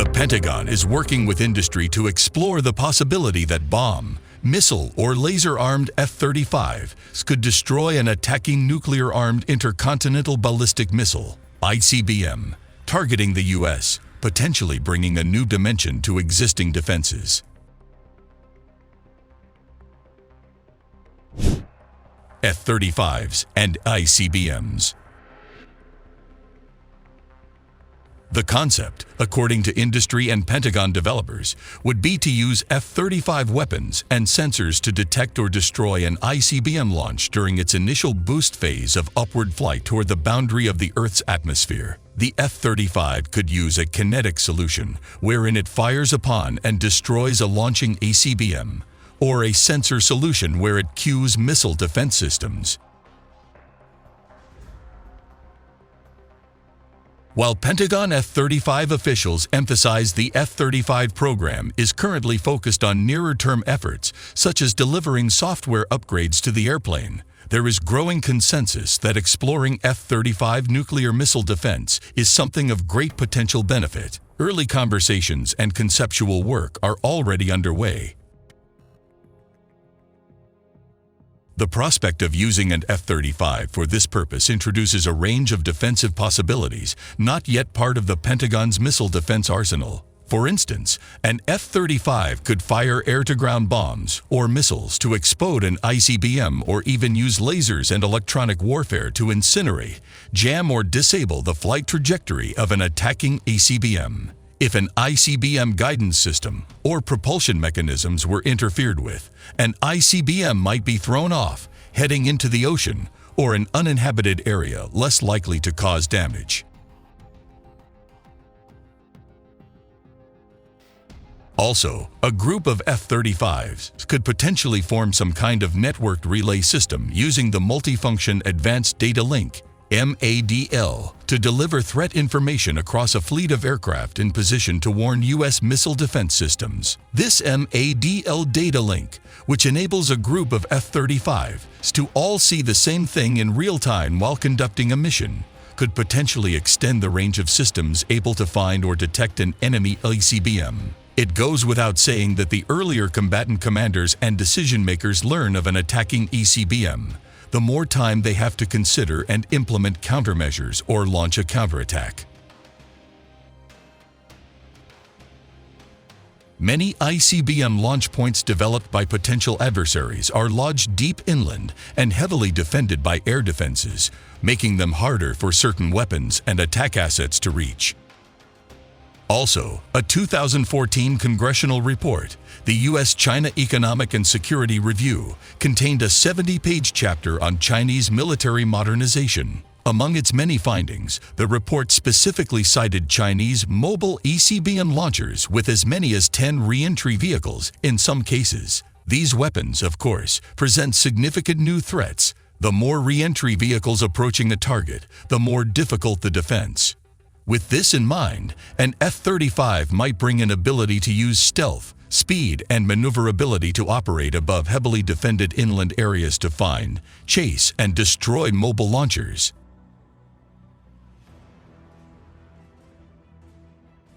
The Pentagon is working with industry to explore the possibility that bomb, missile, or laser-armed F-35s could destroy an attacking nuclear-armed intercontinental ballistic missile, ICBM, targeting the U.S., potentially bringing a new dimension to existing defenses. F-35s and ICBMs. The concept, according to industry and Pentagon developers, would be to use F-35 weapons and sensors to detect or destroy an ICBM launch during its initial boost phase of upward flight toward the boundary of the Earth's atmosphere. The F-35 could use a kinetic solution, wherein it fires upon and destroys a launching ICBM, or a sensor solution where it cues missile defense systems. While Pentagon F-35 officials emphasize the F-35 program is currently focused on nearer-term efforts, such as delivering software upgrades to the airplane, there is growing consensus that exploring F-35 nuclear missile defense is something of great potential benefit. Early conversations and conceptual work are already underway. The prospect of using an F-35 for this purpose introduces a range of defensive possibilities not yet part of the Pentagon's missile defense arsenal. For instance, an F-35 could fire air-to-ground bombs or missiles to explode an ICBM, or even use lasers and electronic warfare to incinerate, jam, or disable the flight trajectory of an attacking ICBM. If an ICBM guidance system or propulsion mechanisms were interfered with, an ICBM might be thrown off, heading into the ocean or an uninhabited area less likely to cause damage. Also, a group of F-35s could potentially form some kind of networked relay system using the Multifunction Advanced Data Link (MADL) to deliver threat information across a fleet of aircraft in position to warn U.S. missile defense systems. This MADL data link, which enables a group of F-35s to all see the same thing in real time while conducting a mission, could potentially extend the range of systems able to find or detect an enemy ICBM. It goes without saying that the earlier combatant commanders and decision-makers learn of an attacking ICBM, the more time they have to consider and implement countermeasures or launch a counterattack. Many ICBM launch points developed by potential adversaries are lodged deep inland and heavily defended by air defenses, making them harder for certain weapons and attack assets to reach. Also, a 2014 congressional report, the U.S.-China Economic and Security Review, contained a 70-page chapter on Chinese military modernization. Among its many findings, the report specifically cited Chinese mobile ICBM launchers with as many as 10 re-entry vehicles in some cases. These weapons, of course, present significant new threats. The more re-entry vehicles approaching a target, the more difficult the defense. With this in mind, an F-35 might bring an ability to use stealth, speed, and maneuverability to operate above heavily defended inland areas to find, chase, and destroy mobile launchers.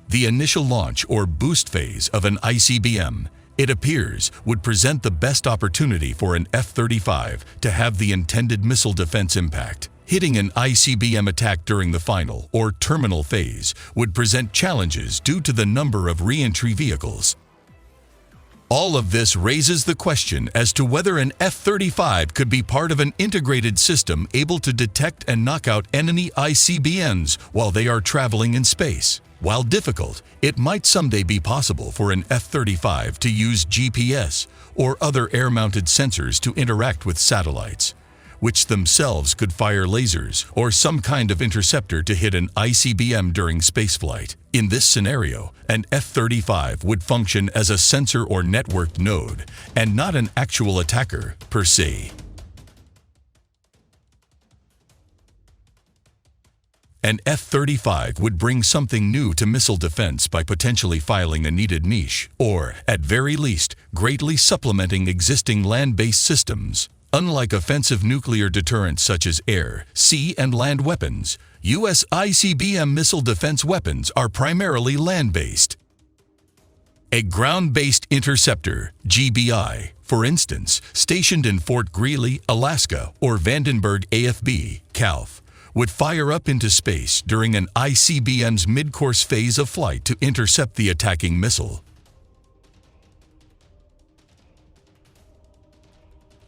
The initial launch or boost phase of an ICBM, it appears, would present the best opportunity for an F-35 to have the intended missile defense impact. Hitting an ICBM attack during the final or terminal phase would present challenges due to the number of re-entry vehicles. All of this raises the question as to whether an F-35 could be part of an integrated system able to detect and knock out enemy ICBMs while they are traveling in space. While difficult, it might someday be possible for an F-35 to use GPS or other air-mounted sensors to interact with satellites, which themselves could fire lasers or some kind of interceptor to hit an ICBM during spaceflight. In this scenario, an F-35 would function as a sensor or networked node, and not an actual attacker per se. An F-35 would bring something new to missile defense by potentially filling a needed niche, or, at very least, greatly supplementing existing land-based systems. Unlike offensive nuclear deterrents such as air, sea, and land weapons, U.S. ICBM missile defense weapons are primarily land-based. A ground-based interceptor, GBI, for instance, stationed in Fort Greely, Alaska, or Vandenberg AFB, CALF, would fire up into space during an ICBM's mid-course phase of flight to intercept the attacking missile.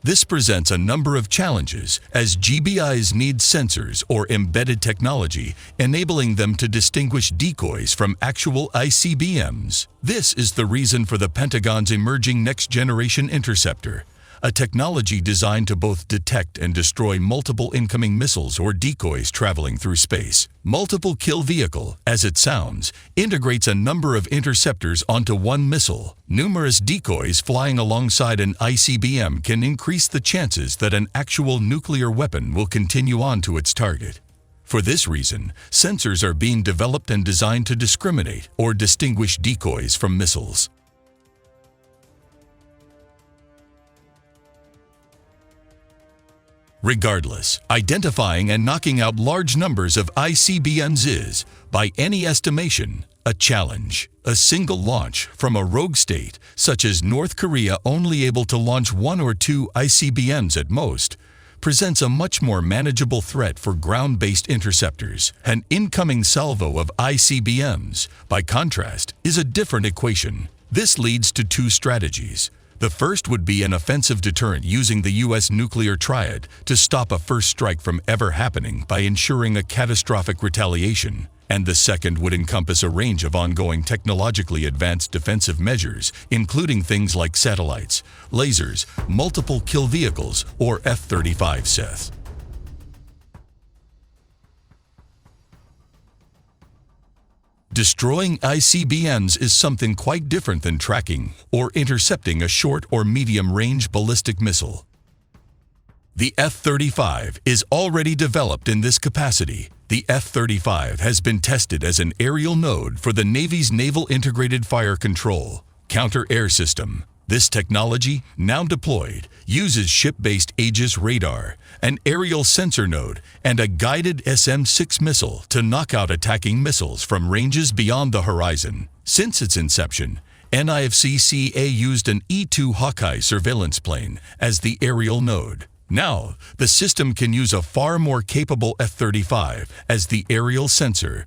This presents a number of challenges, as GBIs need sensors or embedded technology, enabling them to distinguish decoys from actual ICBMs. This is the reason for the Pentagon's emerging next-generation interceptor, a technology designed to both detect and destroy multiple incoming missiles or decoys traveling through space. Multiple Kill Vehicle, as it sounds, integrates a number of interceptors onto one missile. Numerous decoys flying alongside an ICBM can increase the chances that an actual nuclear weapon will continue on to its target. For this reason, sensors are being developed and designed to discriminate or distinguish decoys from missiles. Regardless, identifying and knocking out large numbers of ICBMs is, by any estimation, a challenge. A single launch from a rogue state, such as North Korea only able to launch 1 or 2 ICBMs at most, presents a much more manageable threat for ground-based interceptors. An incoming salvo of ICBMs, by contrast, is a different equation. This leads to 2 strategies. The first would be an offensive deterrent using the U.S. nuclear triad to stop a first strike from ever happening by ensuring a catastrophic retaliation. And the second would encompass a range of ongoing technologically advanced defensive measures, including things like satellites, lasers, multiple kill vehicles, or F-35 sets. Destroying ICBMs is something quite different than tracking or intercepting a short or medium-range ballistic missile. The F-35 is already developed in this capacity. The F-35 has been tested as an aerial node for the Navy's Naval Integrated Fire Control counter-air system. This technology, now deployed, uses ship-based Aegis radar, an aerial sensor node, and a guided SM-6 missile to knock out attacking missiles from ranges beyond the horizon. Since its inception, NIFC-CA used an E-2 Hawkeye surveillance plane as the aerial node. Now, the system can use a far more capable F-35 as the aerial sensor.